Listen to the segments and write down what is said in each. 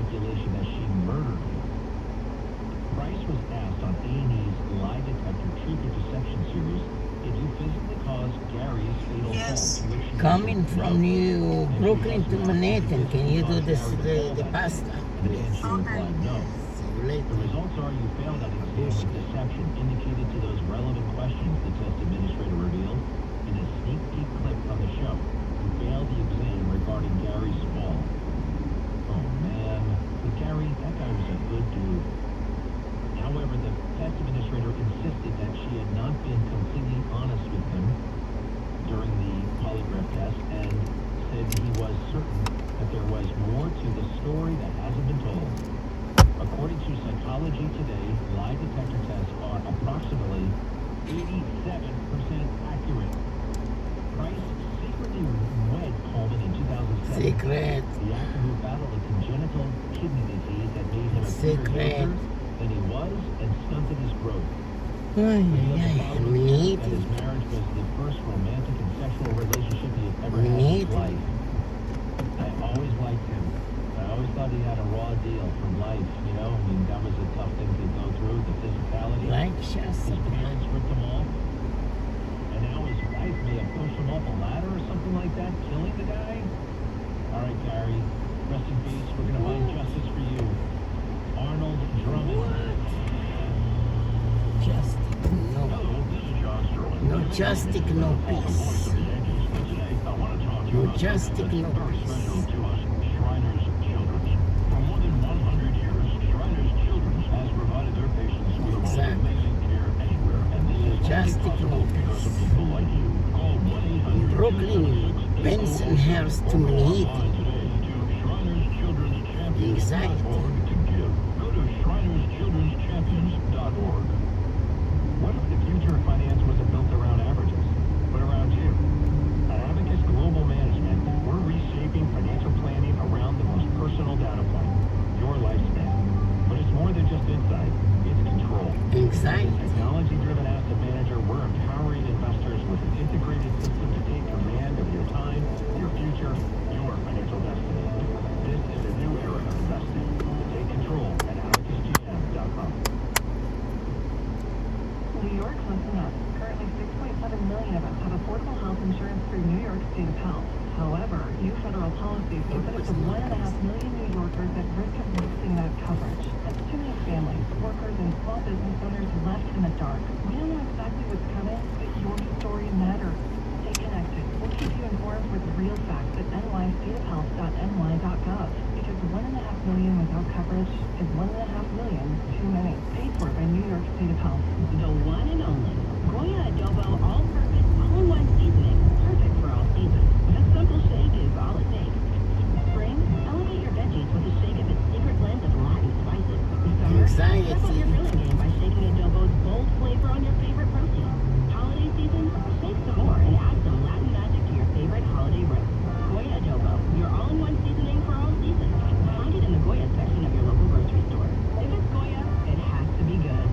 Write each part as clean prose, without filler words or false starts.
speculation that she murdered him. Price was asked on A&E's lie detector truth or deception series, did you physically cause Gary's fatal fall? Coming from New Brooklyn to Manhattan, can you do this, the pasta? And she replied no. The results are you failed that exam with deception indicated to those relevant questions the test administrator revealed in a sneak peek clip from the show. You failed the exam regarding Gary's fall. Oh man, but Gary, that guy was a good dude. However, the test administrator insisted that she had not been completely honest with him during the polygraph test and said he was certain that there was more to the story that hasn't been told. According to Psychology Today, lie detector tests are approximately 87% accurate. Price secretly wed Coleman in 2007. Secret. The actor who battled a congenital kidney disease that made him a than he was and stunted his growth. Ay, And his marriage was the first romantic and sexual relationship he had ever had in his life. I always liked him. I always thought he had a raw deal from life, you know? I mean, that was a tough thing to go through, the physicality. His parents ripped him off. And now his wife may have pushed him off a ladder or something like that, killing the guy. All right, Gary, rest in peace. We're going to find justice for you. Arnold Drummond. Justice, no justice, no peace. No justice, no peace. Justice, no peace. Brooklyn, Bensonhurst to Manhattan. The anxiety. Go to ShrinersChildren'sChampions.org. What if the future of finance wasn't built around averages, but around you? At Abacus Global Management, we're reshaping financial planning around the most personal data point, your lifespan. But it's more than just insight, it's control. Anxiety. Technology-driven asset manager, we're empowering investors with an integrated system to take command of your time, your future, your financial destiny. This is a new era of investing. Take control at AbacusGM.com. New York listen up. Currently 6.7 million of us have affordable health insurance through New York State of Health. However, new federal policies will put up to 1.5 million New Yorkers at risk of losing that coverage. That's too many families, workers, and small business owners left in the dark. We don't know exactly what's coming, but your story matters. Stay connected. We'll keep you informed with real facts at nystateofhealth.ny.gov. Because 1.5 million without coverage is 1.5 million too many. Paid for by New York State of Health. The one and only Goya Adobo All-Purpose All-in-One Seasoning. Perfect for all seasons. A simple shake is all it takes. Spring, elevate your veggies with a shake of its secret blend of Latin spices. Summer, step up your grilling game by shaking Adobo's bold flavor on your favorite protein. Holiday season, shake some more and add some Latin magic to your favorite holiday roast. Goya Adobo, your all-in-one seasoning for all seasons. Find it in the Goya section of your local grocery store. If it's Goya, it has to be good.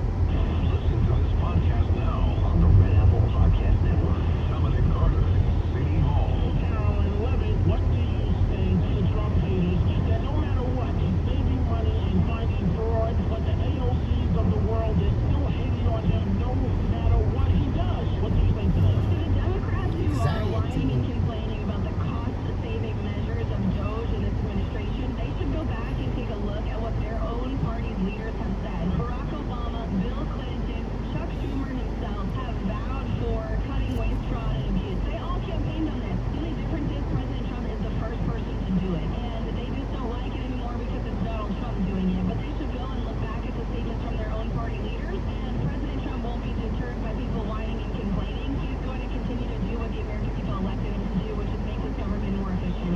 Listen to this podcast now on the Red Apple Podcast Network. Dominic Carter, City Hall. Carolyn Levitt, what do you say to the Trump haters that no matter what, he's saving money and fighting fraud, but the AOCs of the world is still hating on him no matter what he does? What do you think to them? To the Democrats who are whining and complaining about the cost-saving measures of DOGE and its administration, they should go back and take a look at what their own party's leaders have said. Barack Obama, Bill Clinton, Chuck Schumer himself have vowed for cutting waste, fraud, and abuse. They all campaigned on this. The only difference is President Trump is the first person to do it. And they just don't like it anymore because it's Donald Trump doing it. But they should go and look back at the statements from their own party leaders. And President Trump won't be deterred by people whining and complaining. He's going to continue to do what the American people elected him to do, which is make this government more efficient.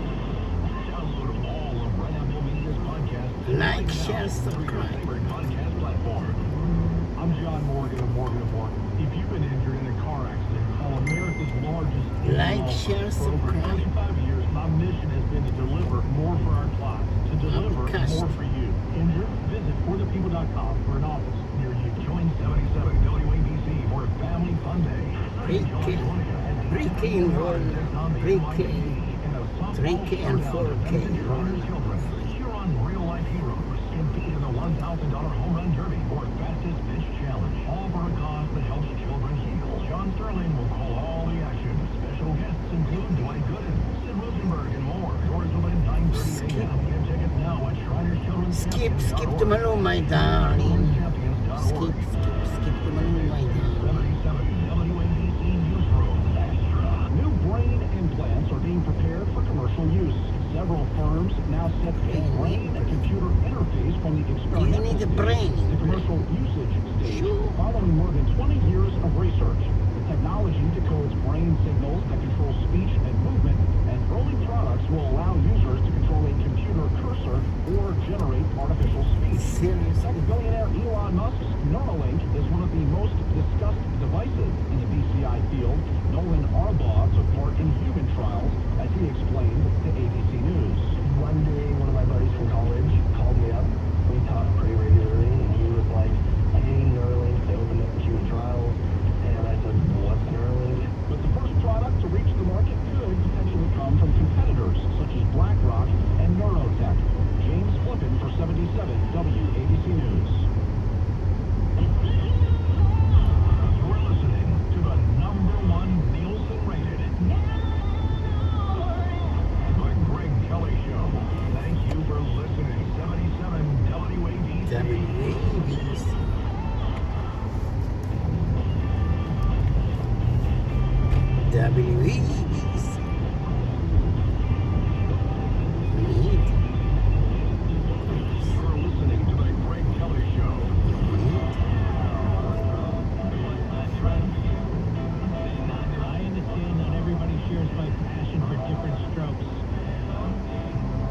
Download all of Red Apple Media's podcasts. Like, share, subscribe. Favorite podcast platform. I'm John Morgan of Morgan & Morgan. If you've been injured in a car accident, call America's largest Like, share, for over subscribe. 25 years, my mission has been to deliver more for our clients, to deliver Podcast. more for you. Injured? Visit forthepeople.com for an office near you. Join 77 WABC for a family fun day. Pre-K enrollment, Pre-K, 3K and 4K enrollment. You're on real home run derby or fastest pitch challenge. All for a cause that helps children heal. John Sterling will call all the action. Special guests include Dwight Gooden, Sid Rosenberg, and more. Doors open at 9:30 a.m. Get tickets now at Shriners Children's Skip to Malou, my darling. Skip to Malou, my darling. 77 WABC Newsroom Extra. New brain implants are being prepared for commercial use. Several firms now set a brain and computer interface from the experimental You need a brain. to commercial usage stage, Sure. following more than 20 years of research. The technology decodes brain signals that control speech and movement, and early products will allow users to control a computer cursor or generate artificial speech. Seriously? Tech-billionaire Elon Musk's Neuralink is one of the most discussed devices in the BCI field. Nolan Arbaugh took part in human trials, as he explained to ABC News. One day, one of my buddies from college called me up. We talked pretty regularly, and he was like, hey, Neuralink, they opened up the human trials. And I said, what's Neuralink? But the first product to reach the market could potentially come from competitors such as BlackRock and Neurotech. James Flippin for 77 WABC News. You're listening to the #1 Nielsen-rated The Greg Kelly Show. Thank you for listening. 77 WABC. WABC. WABC. Need. You're listening to the Greg Kelly Show. I understand not everybody shares my passion for different strokes.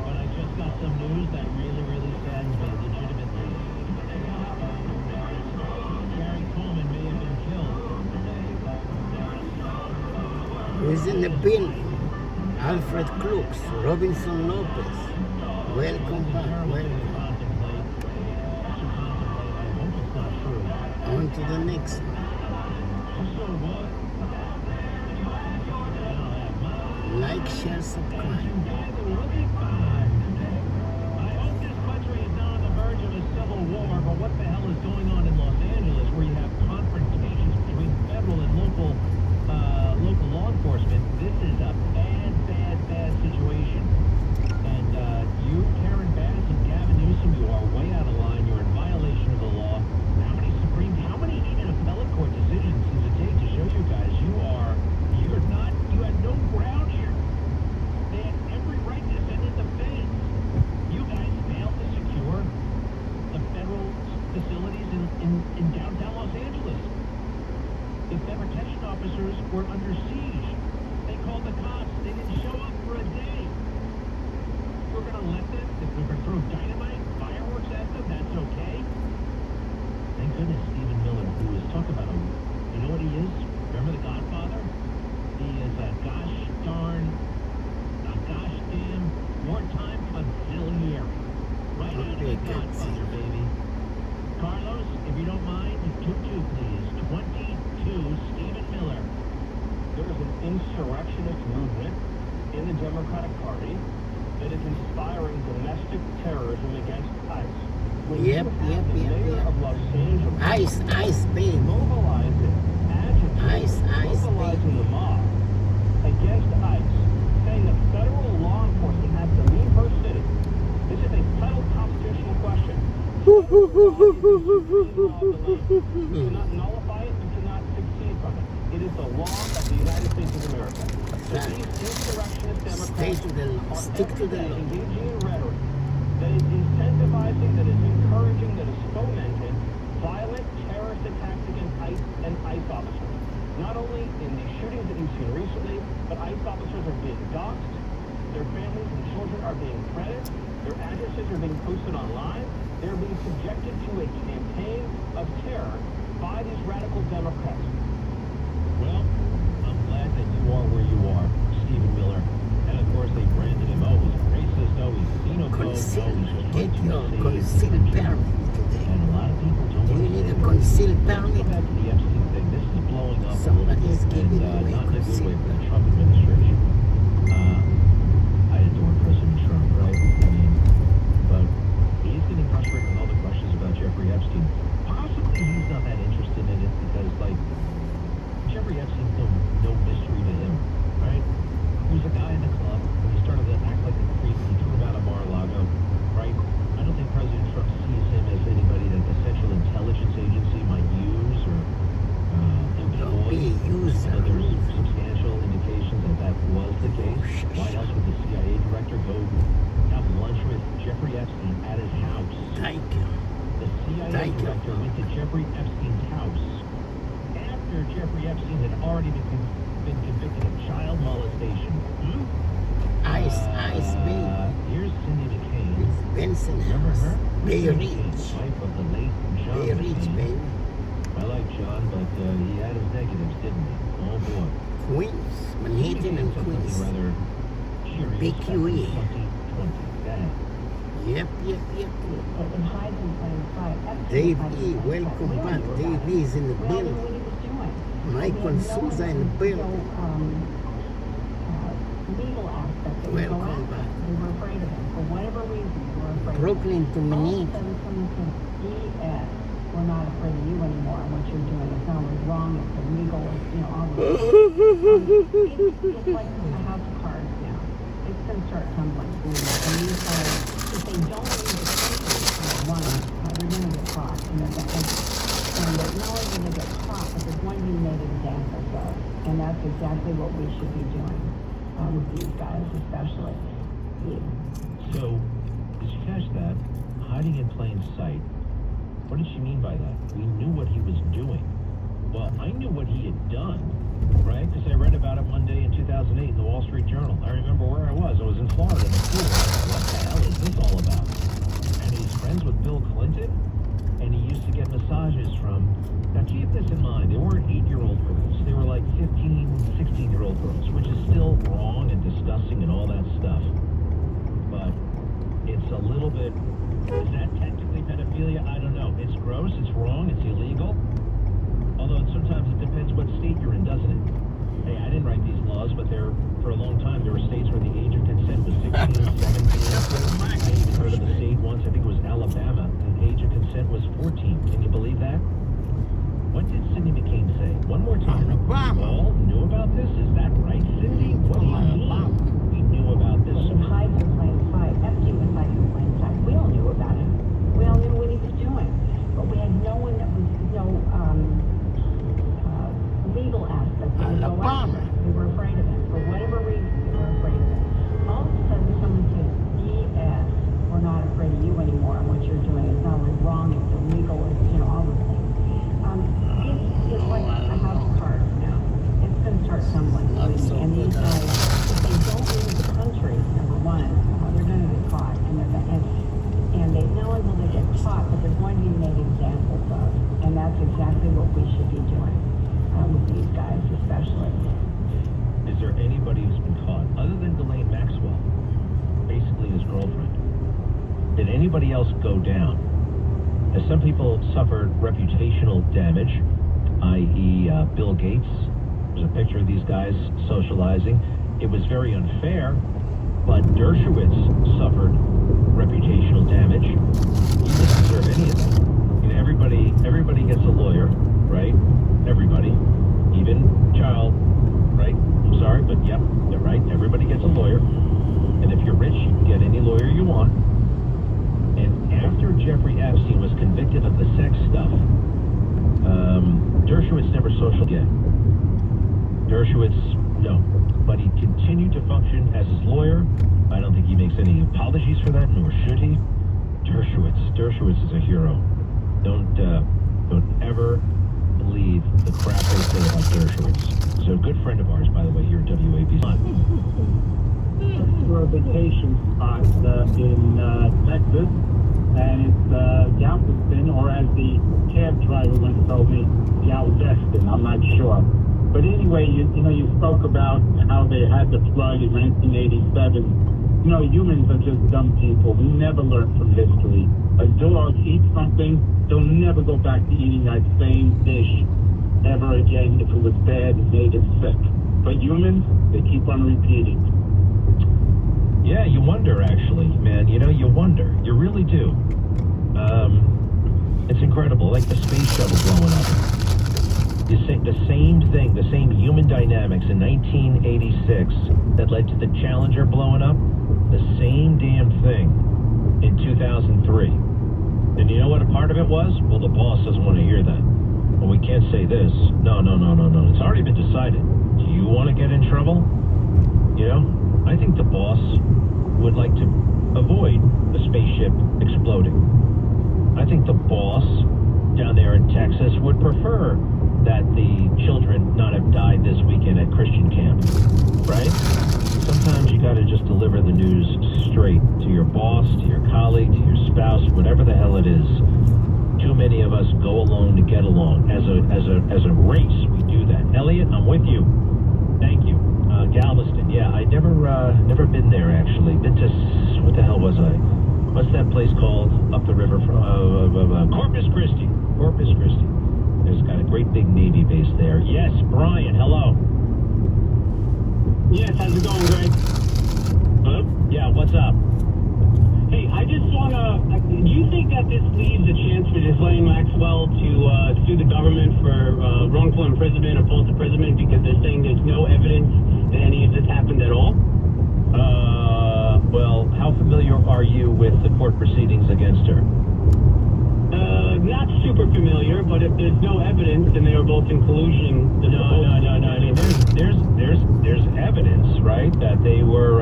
But I just got some news that really saddens me legitimately. Gary Coleman may have been killed. Who's in the building? Alfred Klux, Robinson Lopez. Welcome back. Welcome. Contemplate. I hope it's not true. On to the next one. So what? I don't have much. Like, share, subscribe. I hope this country is not on the verge of a civil war, but what the hell is going on in Los Angeles where you have confrontations between federal and local law enforcement? This is a bad situation. And you, Karen Bass and Gavin Newsom, you are way out of line. You're in violation of the law. How many even appellate court decisions does it take to show you guys you had no ground here? They had every right to send it to face. You guys failed to secure the federal facilities in downtown Los Angeles. The protection officers were under siege. They called the cops. They didn't show up for a day. We're going to let them, if we're going to throw dynamite, fireworks at them, that's okay. Thank goodness Stephen Miller, who was talking about him, you know what he is? Remember the Godfather? He is a gosh damn wartime auxiliary. Right out of the Godfather, baby. Carlos, if you don't mind, 22, please. 22, Stephen Miller. There is an insurrectionist movement in the Democratic Party that is inspiring domestic terrorism against ICE. When Yep. mayor of Los Angeles Ice, baby. mobilizing, agitating, Ice, mobilizing baby. the mob against ICE, saying that federal law enforcement has to leave her city. This is a vital constitutional question. You cannot nullify it, you cannot succeed from it. It is the law of the United States of America. So these insurrectionist Democrats Stick to the law. engaging in rhetoric that is incentivizing, that is encouraging, that is fomenting violent terrorist attacks against ICE and ICE officers. Not only in the shootings that you've seen recently, but ICE officers are being doxxed, their families and children are being threatened, their addresses are being posted online, they're being subjected to a campaign of terror by these radical Democrats. Well, I'm glad that you are where you are, Stephen Miller. And of course, they branded him, he's racist, he's xenophobe, Get your concealed permit today. And a lot of people don't Do you need a concealed Let's permit? go back to the Epstein thing. This is blowing up. Somebody is giving and, away not in a good way concealed for the permit. Trump administration. I adore President Trump, right? I mean, but he's getting frustrated with all the questions about Epstein at his house. Thank you. The CIA director went to Jeffrey Epstein's house after Jeffrey Epstein had already been convicted of child molestation. Ice, baby. Here's Cindy McCain. It's Benson Remember House. her? Bay Cindy Ridge. McCain, wife of the late John Bay Ridge, McCain. baby. I like John, but he had his negatives, didn't he? Oh boy. Queens. Manhattan and Said Queens. something rather curious BQE. back in 2020. Go ahead. Yep. It hides in plain sight. Dave E., welcome back. Dave E. is in the We all knew building. what he was doing. Michael and Sousa in the building. Legal aspect that we go Welcome after. back. We were afraid of him. For whatever reason, we were afraid of him. Brooklyn to All of a Manhattan. sudden, someone says, BS, we're not afraid of you anymore, and what you're doing is not only wrong, it's illegal, it's, all this. It's like a house of cards now. It's going to start tumbling. And these guys, if they don't leave the country, one, they're going to get caught. And not only will they get caught, but there's going to be made examples of. And that's exactly what we should be doing with these guys, especially. So, did you catch that? Hiding in plain sight. What did she mean by that? We knew what he was doing. Well, I knew what he had done, right? Because I read about it one day in 2008 in the Wall Street Journal. I remember where I was. I was in Florida in the pool. What the hell is this all about? And he's friends with Bill Clinton, and he used to get massages from... Now, keep this in mind. They weren't 8-year-old girls. They were like 15, 16-year-old girls, which is still wrong and disgusting and all that stuff. But it's a little bit... Is that technically pedophilia? I don't know. It's gross, it's wrong, it's illegal. Although sometimes it depends what state you're in, doesn't it? Hey, I didn't write these laws, but for a long time, there were states where the age of consent was 16, 17. I even heard of a state once, I think it was Alabama, the age of consent was 14. Can you believe that? What did Cindy McCain say? One more time. Alabama. All knew about this? Is that right, Cindy? What do you mean? We knew about this. He hides in plain sight. Epstein was hiding in plain sight. We all knew about him. We all knew what he was doing. But we had no one that was legal aspect that would go after him. We were afraid of him. For whatever reason, we were afraid of him. All of a sudden, someone says, BS, we're not afraid of you anymore, and what you're doing is not only wrong, it's illegal, it's, all those things. It's like a house of cards now. It's going to start tumbling. And these guys, if they don't leave the country, number one, they're going to get caught. And they not only will they get caught, but they're going to be made examples of. And that's exactly what we should be doing with these guys, especially. Is there anybody who's been caught, other than Ghislaine Maxwell, basically his girlfriend? Did anybody else go down? As some people suffered reputational damage, i.e. Bill Gates. There's a picture of these guys socializing. It was very unfair, but Dershowitz suffered reputational damage. He didn't deserve any of that. Everybody gets a lawyer, right? Everybody. Even child, right? I'm sorry, but yep, they're right. Everybody gets a lawyer. And if you're rich, you can get any lawyer you want. And after Jeffrey Epstein was convicted of the sex stuff, Dershowitz never social again. Dershowitz, no. But he continued to function as his lawyer. I don't think he makes any apologies for that, nor should he. Dershowitz is a hero. Don't ever believe the crap they say about Dershowitz. So a good friend of ours, by the way, here at WABC. For a vacation spot in Texas, and it's Galveston, or as the cab driver once told me, Galveston. I'm not sure. But anyway, you spoke about how they had the flood in 1987. Humans are just dumb people. We never learn from history. A dog eats something, they'll never go back to eating that same dish ever again if it was bad and made it sick. But humans, they keep on repeating. Yeah, you wonder, actually, man. You wonder. You really do. It's incredible. Like the space shuttle blowing up. The same thing, the same human dynamics in 1986 that led to the Challenger blowing up, the same damn thing in 2003. And you know what a part of it was? Well, the boss doesn't want to hear that. Well, we can't say this. No. It's already been decided. Do you want to get in trouble? I think the boss would like to avoid the spaceship exploding. I think the boss down there in Texas would prefer that the children not have died this weekend at Christian camp, right? Sometimes you got to just deliver the news straight to your boss, to your colleague, to your spouse, whatever the hell it is. Too many of us go alone to get along. As a race, we do that. Elliot, I'm with you. Thank you. Galveston, yeah, I never been there actually. Been to, what the hell was I? What's that place called up the river from Corpus Christi? Corpus Christi. There's got a great big Navy base there. Yes, Brian, hello. Yes, how's it going, Greg? Hello? Yeah, what's up? Hey, I just want to... Do you think that this leaves a chance for Ghislaine Maxwell to sue the government for wrongful imprisonment or false imprisonment because they're saying there's no evidence that any of this happened at all? Well, how familiar are you with the court proceedings against her? Not super familiar, but if there's no evidence and they were both in collusion... No. I mean, there's evidence, right, that they were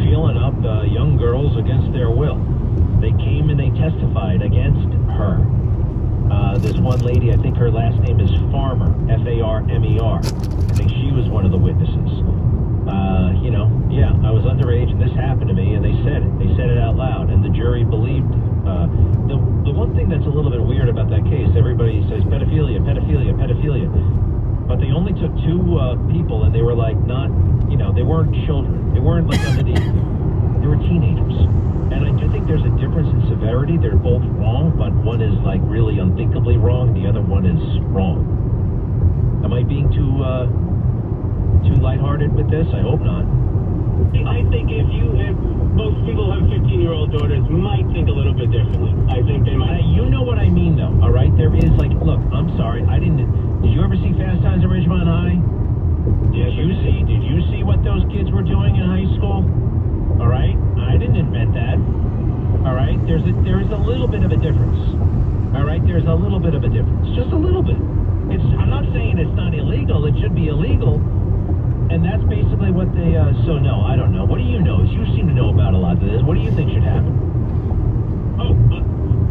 feeling up young girls against their will. They came and they testified against her. There's one lady, I think her last name is Farmer, F-A-R-M-E-R. I think she was one of the witnesses. I was underage and this happened to me, and they said it. They said it out loud, and the jury believed it. The one thing that's a little bit weird about that case, everybody says pedophilia. But they only took two people, and they were like they weren't children. They weren't like they were teenagers. And I do think there's a difference in severity. They're both wrong, but one is like really unthinkably wrong, the other one is wrong. Am I being too lighthearted with this? I hope not. I think if most people who have 15-year-old daughters might think a little bit differently. I think they might. You know what I mean, though, all right? There is, look, I'm sorry, did you ever see Fast Times at Ridgemont High? Did you see what those kids were doing in high school? All right? I didn't invent that. All right? There is a little bit of a difference. All right? There's a little bit of a difference. Just a little bit. I'm not saying it's not illegal. It should be illegal. And that's basically what they, so no, I don't know. What do you know? You seem to know about a lot of this. What do you think should happen?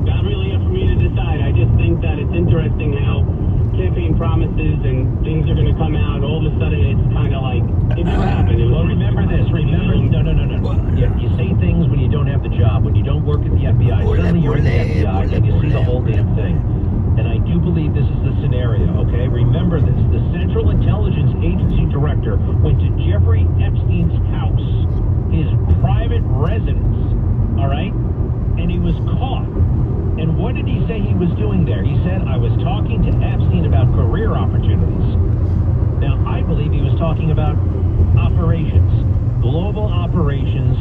Not really up for me to decide. I just think that it's interesting how campaign promises and things are going to come out. All of a sudden, it's kind of like, it never happened. Well, remember this. No. Yeah, you say things when you don't have the job. When you don't work at the FBI. Suddenly you're in the FBI and you see the whole damn thing. And I do believe this is the scenario, okay? Remember this. The Central Intelligence Agency director went to Jeffrey Epstein's house, his private residence, all right? And he was caught. And what did he say he was doing there? He said, I was talking to Epstein about career opportunities. Now, I believe he was talking about operations, global operations,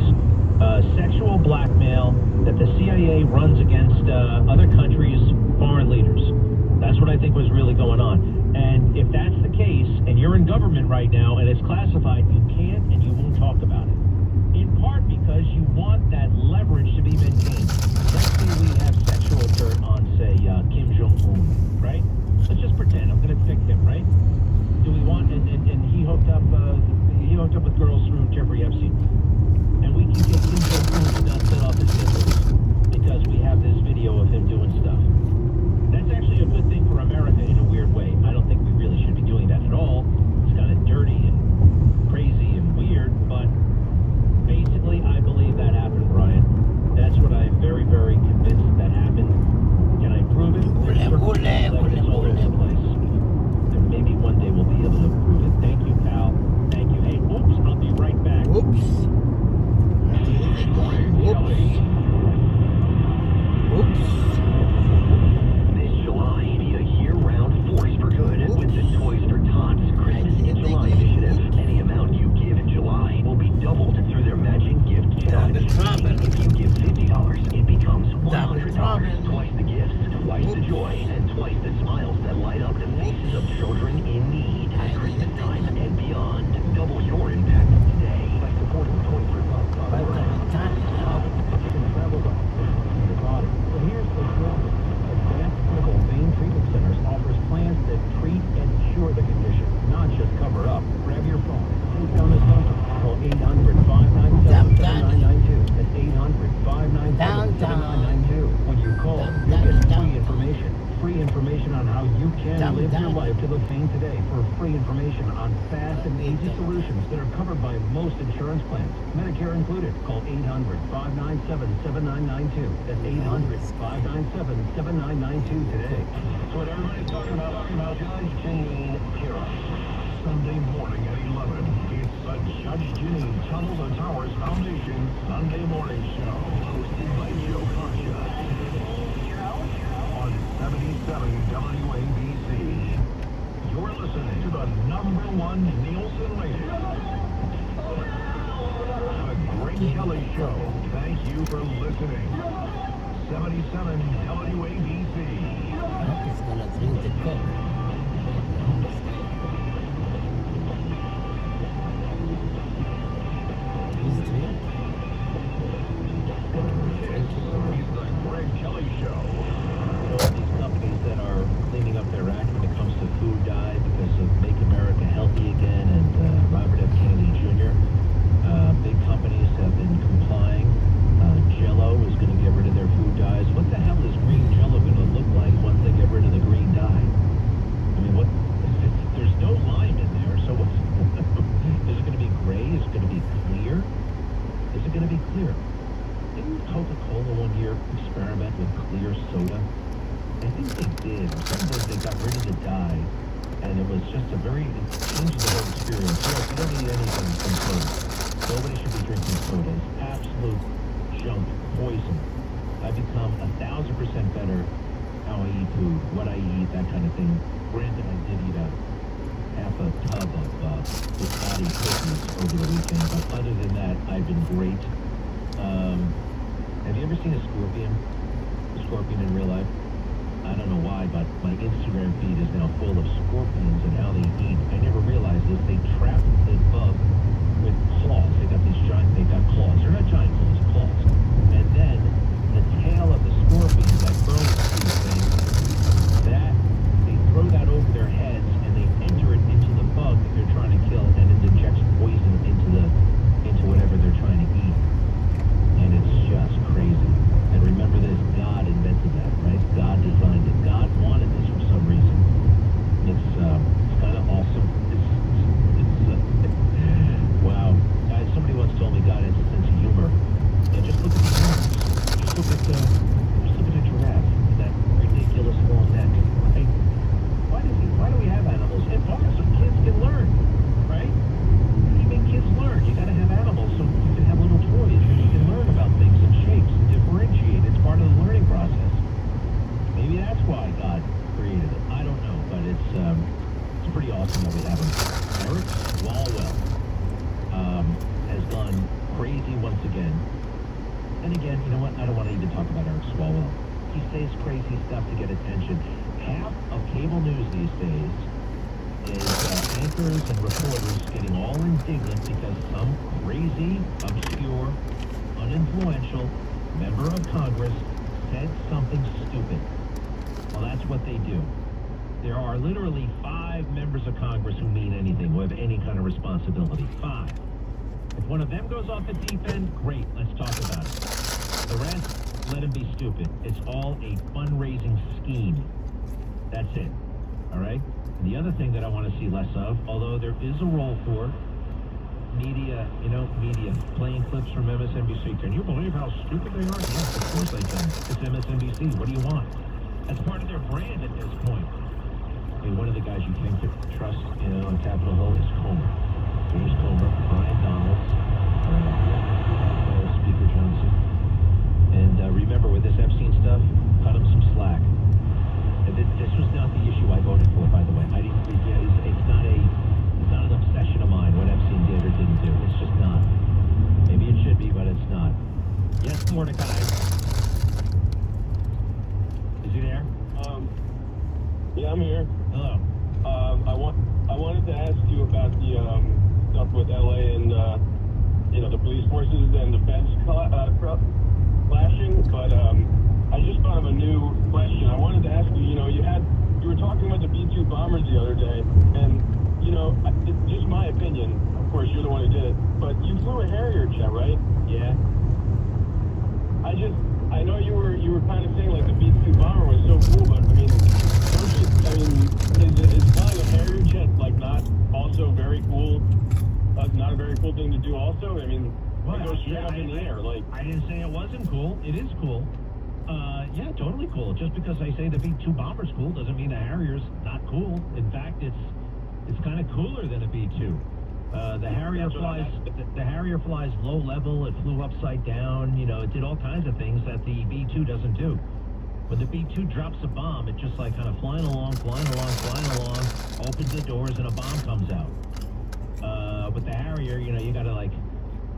sexual blackmail that the CIA runs against other countries' foreign leaders. That's what I think was really going on. And if that's the case, and you're in government right now, and it's classified, you can't and you won't talk about it. In part because you want that leverage to be maintained. Let's say we have sexual dirt on, say, Kim Jong-un, right? Let's just pretend. I'm going to pick him, right? Do we want, and he hooked up with girls through Jeffrey Epstein. And we can get Kim Jong-un's nuts set off his nipples because we have this video of him doing stuff. That's actually a good thing for America in a weird way. I don't think we really should be doing that at all. It's kind of dirty and crazy and weird, but basically I believe that happened, Brian. That's what I'm very, very convinced that happened. Can I prove it? It's all over the place. And maybe one day we'll be able to prove it. Thank you, pal. Thank you. Hey, oops, I'll be right back. Oops. you can Dumb live your dumb. life to the vein today for free information on fast and easy solutions that are covered by most insurance plans, Medicare included. Call 800-597-7992. That's 800-597-7992 today. So what everybody's talking about Judge Janine Pirro. Sunday morning at 11. It's the Judge Janine Tunnel to Towers Foundation Sunday Morning Show. Hosted by Joe Concha. On 77 WABC. You're listening to the #1 Nielsen rated. The Greg Kelly Show. Thank you for listening. 77 WABC. He's gonna drink the coke. He's drinking. It's the Greg Kelly Show. So these companies that are cleaning up their act when it comes to food dye because of Make America Healthy Again and Robert F. Kennedy Jr., big companies have been complying. Jell-O is going to get rid of their food dyes. What the hell is green Jell-O going to look like once they get rid of the green dye? I mean, what? There's no lime in there, so what's, is it going to be gray? Is it going to be clear? Is it going to be clear? Didn't Coca-Cola one year experiment with clear soda? I think they did. Something like they got rid of the dye, and it was just a very, it changed the whole experience. You don't need anything from soda. Nobody should be drinking soda. It's absolute junk, poison. I've become 1,000% better how I eat food, what I eat, that kind of thing. Granted, I did eat half a tub of biscotti cookies over the weekend, but other than that, I've been great. Have you ever seen a scorpion? A scorpion in real life? I don't know why, but my Instagram feed is now full of scorpions and how they eat. I never realized this. They trap the bug with claws. They got claws. They're not giant claws, claws. And then the tail of the scorpion that grows these things, that they throw that over their heads and they enter it into the bug that they're trying to kill, and it injects poison into whatever they're trying to eat. And it's just crazy. And remember this, God invented that, right? God designed it. God wanted this for some reason. It's kind of awesome. Wow. Somebody once told me God has a sense of humor. And just look at the animals. Just look at a giraffe with that ridiculous long neck, right? Why do we have animals? And so kids can learn, right? You make kids learn. You gotta have animals so you can have little toys so you can learn about things and shapes and differentiate. It's part of the learning process. Maybe that's why God created it. I don't know, but it's pretty awesome that we have him. Eric Swalwell has gone crazy once again. And again, you know what? I don't want to even talk about Eric Swalwell. He says crazy stuff to get attention. Half of cable news these days is anchors and reporters getting all indignant because some crazy, obscure, uninfluential member of Congress said something stupid. Well, that's what they do. There are literally 5 members of Congress who mean anything, who have any kind of responsibility. 5. If one of them goes off the deep end, great, let's talk about it. The rest, let him be stupid. It's all a fundraising scheme. That's it. All right? And the other thing that I want to see less of, although there is a role for media playing clips from MSNBC. Can you believe how stupid they are? Yes, of course I can. It's MSNBC. What do you want? That's part of their brand at this point. Hey, one of the guys you can't trust, on Capitol Hill is Coleman. Here's Coleman, Brian Donalds, Speaker Johnson. And remember, with this Epstein stuff, cut him some slack. And this was not the issue I voted for, by the way. I didn't. It's not an obsession of mine what Epstein did or didn't do. It's just not. Maybe it should be, but it's not. Yes, Mordecai. Is he there? Yeah, I'm here. Hello. I wanted to ask you about the stuff with LA and the police forces and the feds clashing, but I just thought of a new question. I wanted to ask you. You were talking about the B-2 bombers the other day, and it's just my opinion. Of course, you're the one who did it, but you flew a Harrier jet, right? Yeah. I know you were kind of saying like the B-2 bomber was so cool, but I mean, not a very cool thing to do also? I mean, Well, it goes straight yeah, up in the air. Like, I didn't say it wasn't cool. It is cool. Yeah, totally cool. Just because I say the B-2 bomber's cool doesn't mean the Harrier's not cool. In fact, it's kind of cooler than a B-2. The Harrier flies low level. It flew upside down. You know, it did all kinds of things that the B-2 doesn't do. When the B-2 drops a bomb, it just like kind of flying along, opens the doors, and a bomb comes out. With the Harrier, you know, you gotta like,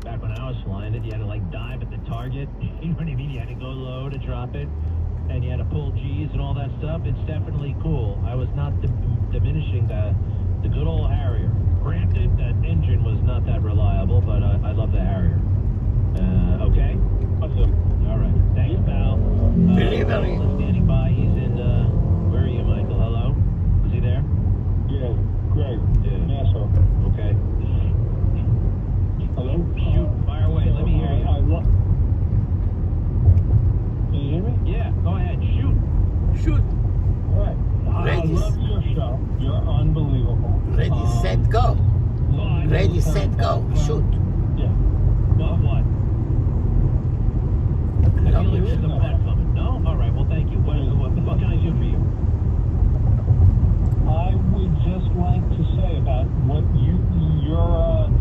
back when I was flying it, you had to like dive at the target. You know what I mean? You had to go low to drop it, and you had to pull G's and all that stuff. It's definitely cool. I was not diminishing the good old Harrier. Granted, that engine was not that reliable, but I love the Harrier. Okay? awesome. All right. Thanks, pal. Delivery. Standing by. He's in, where are you, Michael? Hello? Is he there? Yeah, Greg. Yeah. Asshole. Okay. Hello? Shoot, fire away. Let me hear you. Can you hear me? Yeah, go ahead. Shoot. Shoot. All right. I Ready. love your show. You're unbelievable. Ready, set, go. Well, Ready, set, go. Shoot. Yeah. What? I feel like there's a butt coming. No? All right. Well, thank you. What can I do for you? I would just like to say about what your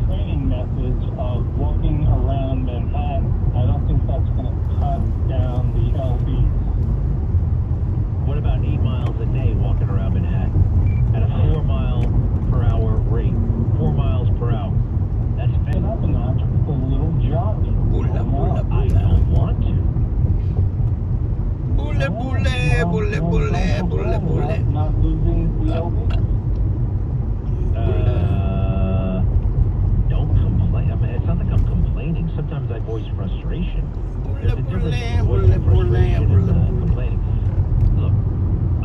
training methods of walking around Manhattan. I don't think that's going to cut down the LBs. What about 8 miles a day walking around Manhattan at a 4 mile per hour rate? 4 miles per hour. That's Get fast. up a notch with a little jogging. Bulla. I don't want to. Bulle. Not losing the LB. Don't complain. I mean, it's not like I'm complaining. Sometimes I voice frustration. There's a difference between voicing frustration and complaining. Look,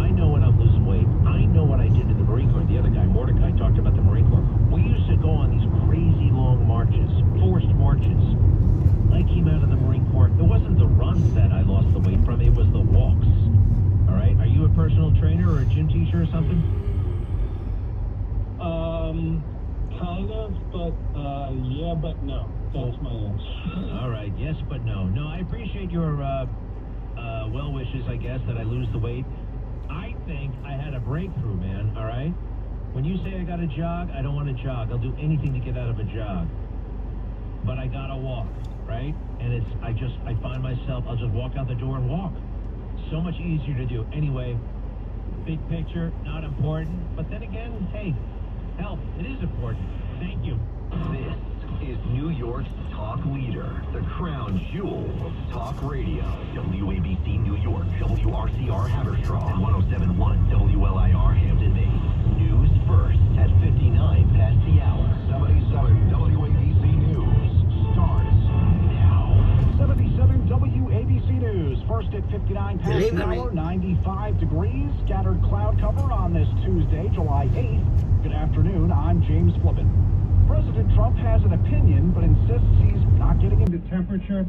I know when I'm losing weight. I know what I did in the Marine Corps. The other guy, Mordecai, talked about the Marine Corps. We used to go on these crazy long marches, forced marches. I came out of the Marine Corps. It wasn't the runs that I lost the weight from. It was the walks. All right? Are you a personal trainer or a gym teacher or something? Kind of, but yeah, but no. That's my answer. All right. Yes, but no. No, I appreciate your well wishes, I guess, that I lose the weight. I think I had a breakthrough, man. All right? When you say I got to jog, I don't want to jog. I'll do anything to get out of a jog. But I got to walk, right? And I find myself, I'll just walk out the door and walk. So much easier to do. Anyway, big picture, not important. But then again, hey, help, it is important. Thank you. This is New York's talk leader, the crown jewel of talk radio. WABC New York, WRCR Haverstraw, and 107.1 WLIR Hampton Bays. News first at 59 past the hour. 77 WABC News starts now. 77 WABC News. First at 59 past the Delivery. hour, 95 degrees. Scattered cloud cover on this Tuesday, July 8th. Good afternoon, I'm James Flippin. President Trump has an opinion, but insists he's not getting into temperature